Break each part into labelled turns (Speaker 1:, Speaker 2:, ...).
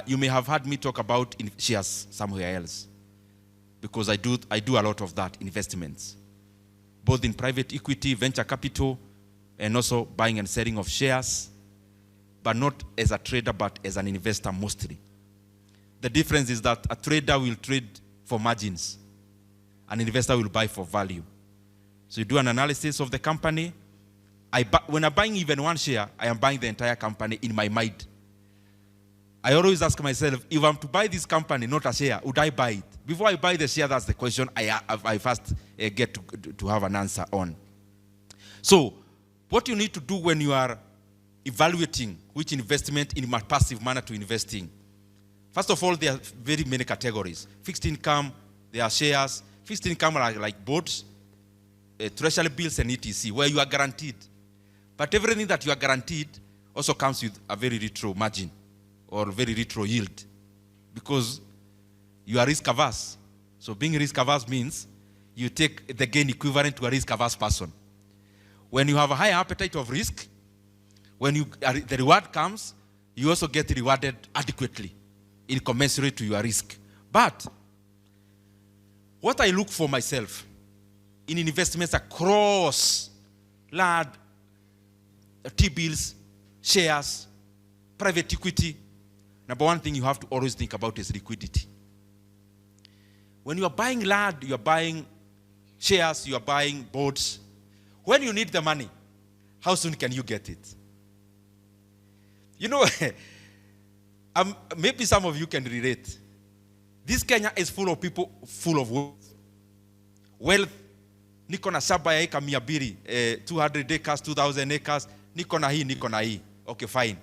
Speaker 1: you may have heard me talk about shares somewhere else, because I do a lot of that, investments, both in private equity, venture capital, and also buying and selling of shares, but not as a trader, but as an investor mostly. The difference is that a trader will trade for margins. An investor will buy for value. So you do an analysis of the company. When I'm buying even one share, I am buying the entire company in my mind. I always ask myself, if I'm to buy this company, not a share, would I buy it? Before I buy the share, that's the question I first get to have an answer on. So, what you need to do when you are evaluating which investment in a passive manner to invest in, first of all, there are very many categories. Fixed income, there are shares. Fixed income are like bonds, treasury bills, and etc., where you are guaranteed. But everything that you are guaranteed also comes with a very retro margin or very retro yield, because you are risk averse. So being risk averse means you take the gain equivalent to a risk averse person. When you have a high appetite of risk, when the reward comes, you also get rewarded adequately, in commensurate to your risk. But what I look for myself in investments across large T-bills, shares, private equity, number one thing you have to always think about is liquidity. When you are buying land, you are buying shares, you are buying bonds, when you need the money, how soon can you get it? You know, maybe some of you can relate. This Kenya is full of people full of wealth. Wealth, niko na shamba ya eka 200, 200 acres, 2,000 acres, niko na hii. Okay, fine.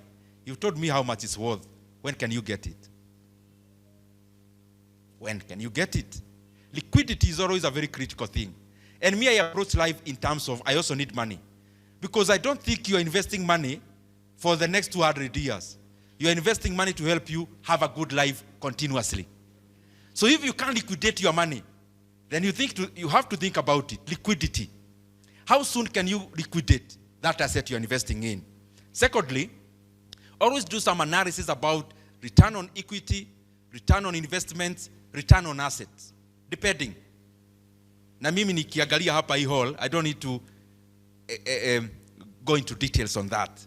Speaker 1: You told me how much it's worth. When can you get it? When can you get it? Liquidity is always a very critical thing. And me, I approach life in terms of, I also need money. Because I don't think you're investing money for the next 200 years. You're investing money to help you have a good life continuously. So if you can't liquidate your money, then you have to think about it, liquidity. How soon can you liquidate that asset you're investing in? Secondly, always do some analysis about return on equity, return on investments, return on assets, depending. Na mimi nikiangalia hapa hii hall, I don't need to go into details on that.